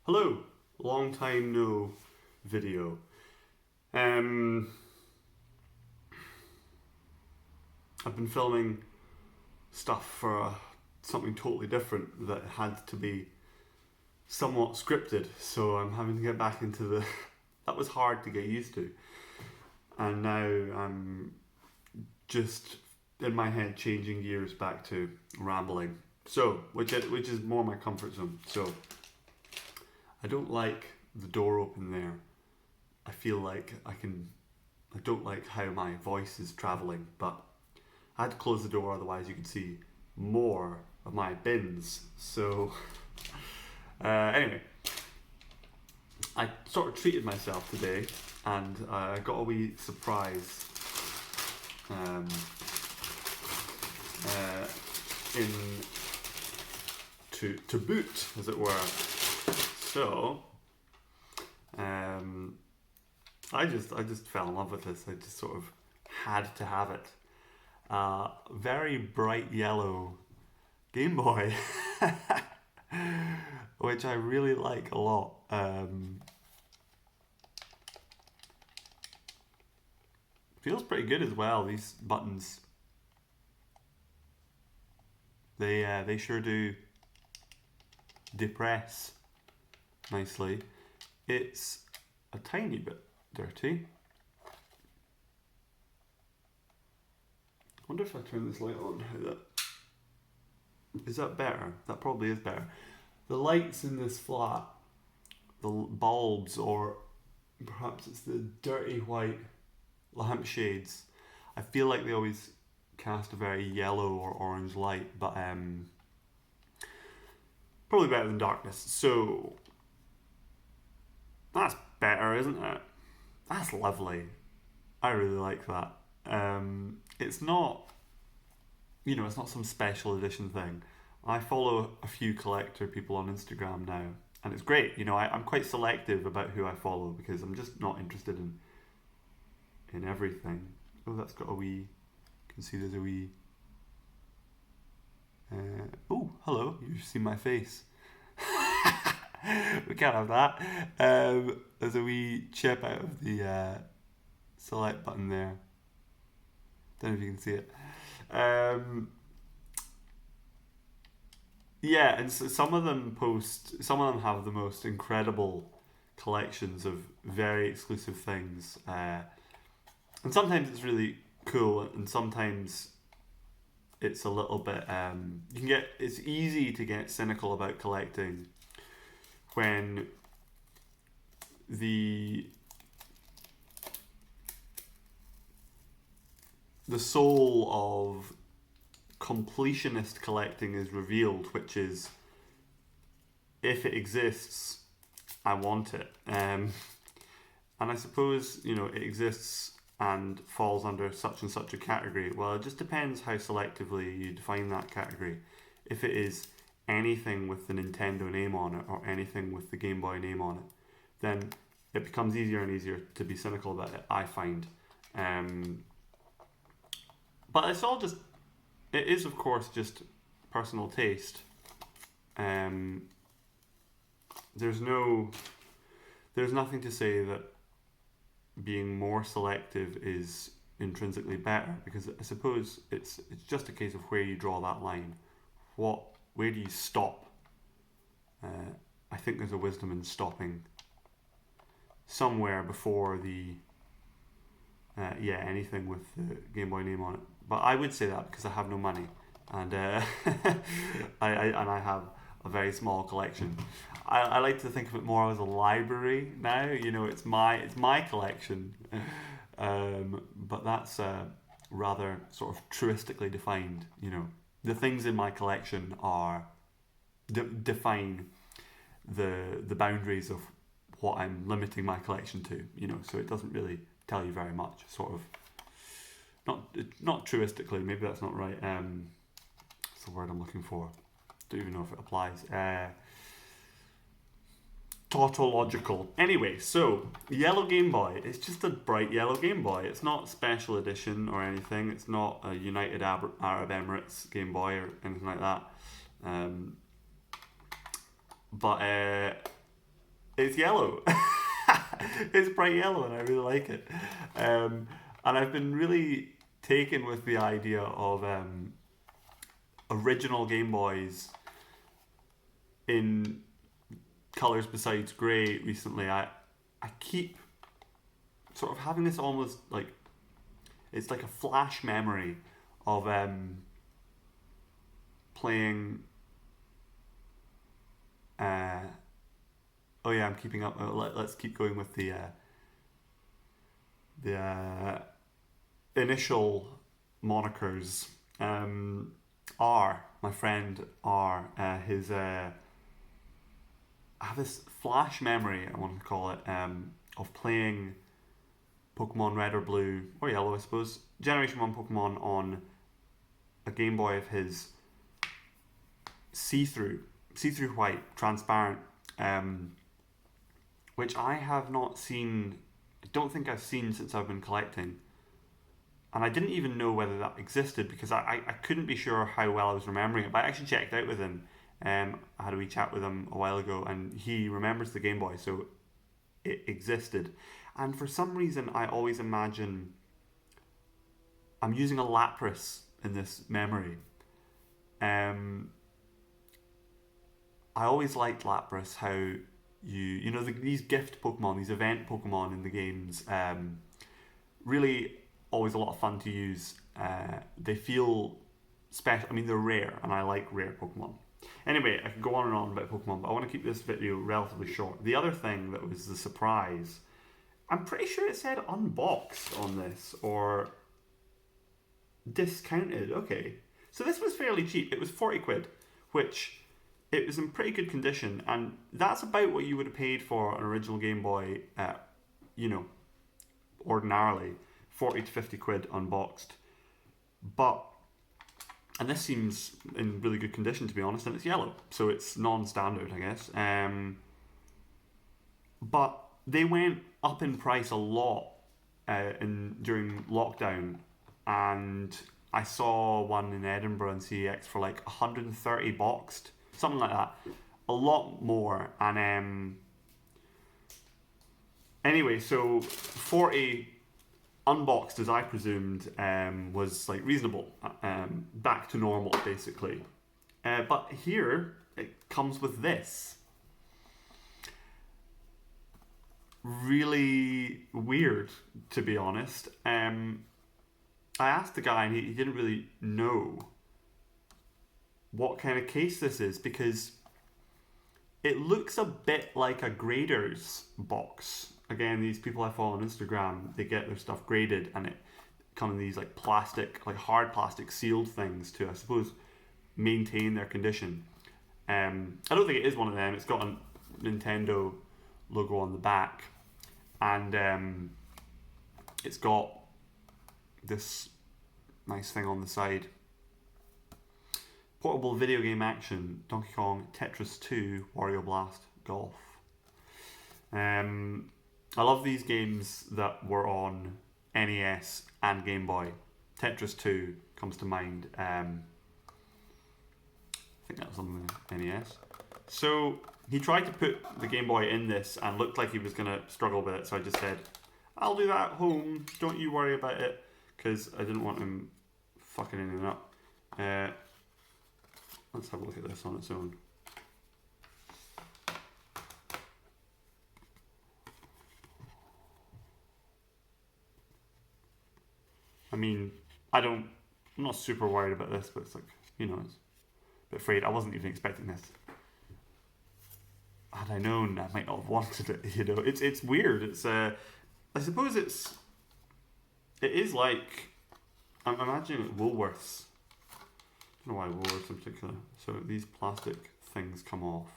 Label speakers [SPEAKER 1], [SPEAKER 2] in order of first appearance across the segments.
[SPEAKER 1] Hello, long time no video. Um, I've been filming stuff for something totally different that had to be somewhat scripted, so I'm having to get back into the. That was hard to get used to, and now I'm just in my head changing gears back to rambling. So, which is more my comfort zone. So, I don't like the door open there. I feel like I don't like how my voice is travelling, but I had to close the door, otherwise you could see more of my bins. So, anyway, I sort of treated myself today, and I got a wee surprise um, in to boot, as it were. So, I just fell in love with this. I just sort of had to have it. Very bright yellow Game Boy, which I really like a lot. Feels pretty good as well. These buttons, they sure do depress nicely. It's a tiny bit dirty. I wonder if I turn this light on, how that is that better? That probably is better. The lights in this flat, the bulbs, or perhaps it's the dirty white lampshades, I feel like they always cast a very yellow or orange light, but probably better than darkness. So that's better, isn't it? That's lovely. I really like that. It's not, it's not some special edition thing. I follow a few collector people on Instagram now, and it's great. I'm quite selective about who I follow because I'm just not interested in everything. Oh, that's got a wee. You can see there's a wee. Oh, hello. You've seen my face. We can't have that. There's a wee chip out of the select button there. Don't know if you can see it. Yeah, and so some of them have the most incredible collections of very exclusive things, and sometimes it's really cool, and sometimes it's a little bit. It's easy to get cynical about collecting when the soul of completionist collecting is revealed, which is, if it exists, I want it. And I suppose, it exists and falls under such and such a category. Well, it just depends how selectively you define that category. If it is anything with the Nintendo name on it, or anything with the Game Boy name on it, then it becomes easier and easier to be cynical about it, I find. But it is of course just personal taste. There's nothing to say that being more selective is intrinsically better, because I suppose it's just a case of where you draw that line. Where do you stop? I think there's a wisdom in stopping somewhere before the anything with the Game Boy name on it. But I would say that because I have no money, and I have a very small collection. I like to think of it more as a library now. It's my collection, but that's rather sort of truistically defined. The things in my collection are define the boundaries of what I'm limiting my collection to. So it doesn't really tell you very much. Sort of not truistically. Maybe that's not right. What's the word I'm looking for? Don't even know if it applies. Tautological. Anyway, so yellow Game Boy. It's just a bright yellow Game Boy. It's not special edition or anything. It's not a United Arab Emirates Game Boy or anything like that. But It's yellow. It's bright yellow, and I really like it. And I've been really taken with the idea of original Game Boys in colors besides grey recently. I keep sort of having this almost like it's like a flash memory of playing. Oh yeah, I'm keeping up. Let's keep going with the initial monikers. R, my friend R, his I have this flash memory, I want to call it, of playing Pokemon Red or Blue or Yellow, I suppose, Generation 1 Pokemon on a Game Boy of his, see-through white, transparent, which I have not seen, I don't think I've seen since I've been collecting. And I didn't even know whether that existed because I couldn't be sure how well I was remembering it. But I actually checked out with him. I had a wee chat with him a while ago, and he remembers the Game Boy, so it existed. And for some reason, I always imagine I'm using a Lapras in this memory. I always liked Lapras, how you know these gift Pokemon, these event Pokemon in the games, really always a lot of fun to use. They feel special. I mean, they're rare, and I like rare Pokemon. Anyway, I could go on and on about Pokemon, but I want to keep this video relatively short. The other thing that was the surprise, I'm pretty sure it said unboxed on this, or discounted. Okay, so this was fairly cheap. It was 40 quid, which it was in pretty good condition, and that's about what you would have paid for an original Game Boy, ordinarily. 40 to 50 quid unboxed. And this seems in really good condition, to be honest, and it's yellow, so it's non-standard, I guess. But they went up in price a lot during lockdown, and I saw one in Edinburgh and CEX for like 130 boxed, something like that. A lot more, and anyway, so 40 unboxed, as I presumed, was like reasonable, back to normal basically. But here it comes with this. Really weird, to be honest. I asked the guy, and he didn't really know what kind of case this is, because it looks a bit like a grader's box. Again, these people I follow on Instagram, they get their stuff graded, and it comes in these like plastic, like hard plastic sealed things to, I suppose, maintain their condition. I don't think it is one of them. It's got a Nintendo logo on the back, and it's got this nice thing on the side. Portable video game action, Donkey Kong, Tetris 2, Wario Blast, Golf. I love these games that were on NES and Game Boy. Tetris 2 comes to mind. I think that was on the NES. So he tried to put the Game Boy in this and looked like he was going to struggle with it. So I just said, I'll do that at home. Don't you worry about it. Because I didn't want him fucking in and up. Let's have a look at this on its own. I mean, I'm not super worried about this, but it's like, it's a bit afraid. I wasn't even expecting this. Had I known, I might not have wanted it, It's weird. It's, I suppose it is like, I'm imagining it Woolworths. I don't know why Woolworths in particular. So these plastic things come off.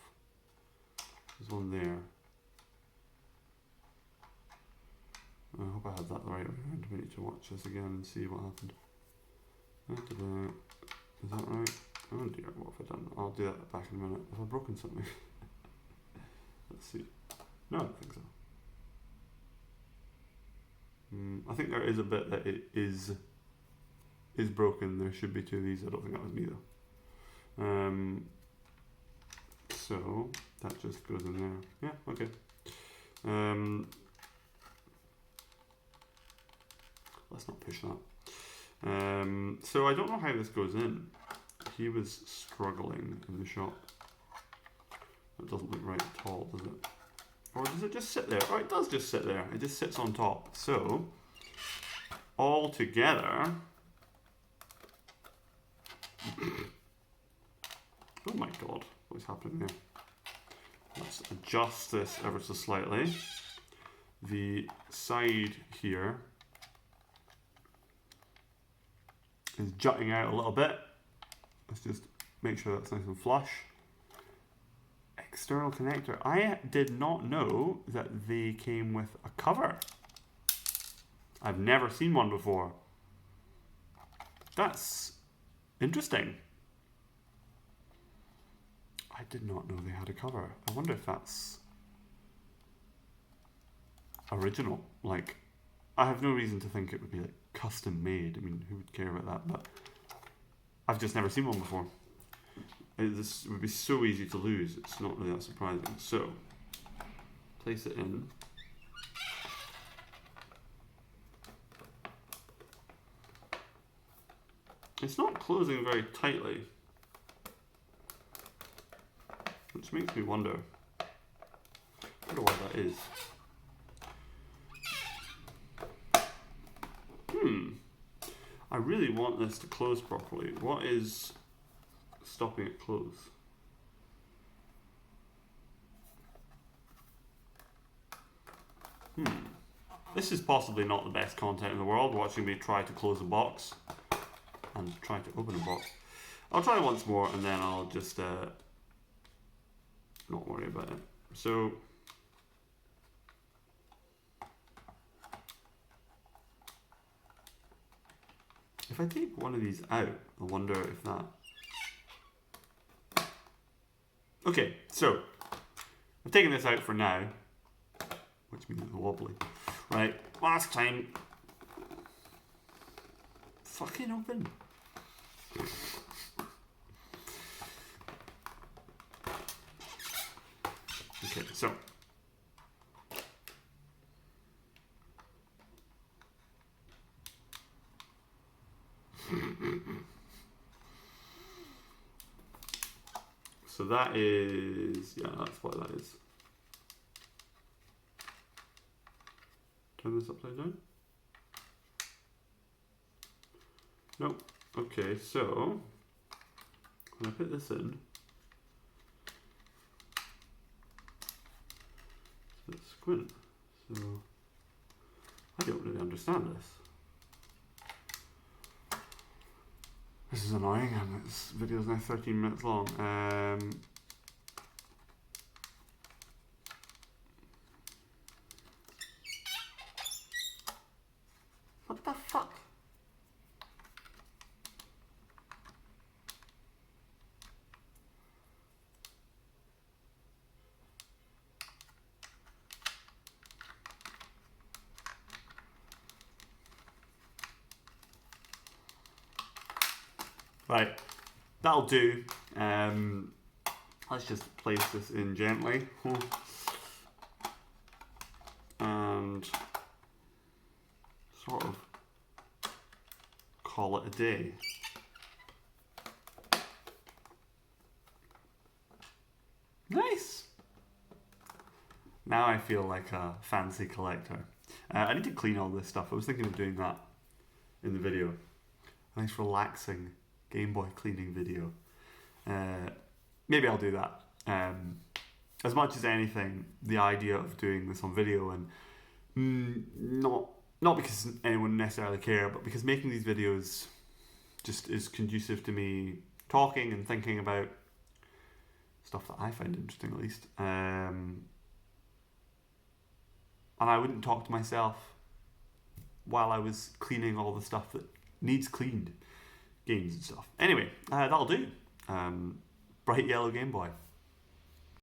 [SPEAKER 1] There's one there. I hope I had that the right way around. We need to watch this again and see what happened. Is that right? Oh dear, what have I done? I'll do that back in a minute. Have I broken something? Let's see. No, I don't think so. I think there is a bit that it is broken. There should be two of these. I don't think that was me though. So That just goes in there. Yeah, okay. Let's not push that. So I don't know how this goes in. He was struggling in the shop. That doesn't look right at all, does it? Or does it just sit there? Oh, it does just sit there. It just sits on top. So, all together... Oh my god, what's happening there? Let's adjust this ever so slightly. The side here is jutting out a little bit. Let's just make sure that's nice and flush. External connector. I did not know that they came with a cover. I've never seen one before. That's interesting. I did not know they had a cover. I wonder if that's original. Like, I have no reason to think it would be like custom made. I mean, who would care about that? But I've just never seen one before. This would be so easy to lose. It's not really that surprising. So, place it in. It's not closing very tightly, which makes me wonder. I wonder why that is. I really want this to close properly. What is stopping it close? This is possibly not the best content in the world, watching me try to close a box and try to open a box. I'll try once more and then I'll just not worry about it. So if I take one of these out, I wonder if that... Okay, so I've taken this out for now, which means it's wobbly. Right, last time. Fucking open. Okay, so. So that is, yeah, that's what that is. Turn this upside down? Nope. Okay, so when I put this in, let's squint. So I don't really understand this. This is annoying, and this video is now 13 minutes long. What the fuck? Right, that'll do. Let's just place this in gently. And sort of call it a day. Nice! Now I feel like a fancy collector. I need to clean all this stuff. I was thinking of doing that in the video. A nice relaxing Gameboy cleaning video. Maybe I'll do that. As much as anything, the idea of doing this on video, and not because anyone necessarily care, but because making these videos just is conducive to me talking and thinking about stuff that I find interesting, at least. And I wouldn't talk to myself while I was cleaning all the stuff that needs cleaned. Games and stuff. Anyway, that'll do. Bright yellow Game Boy.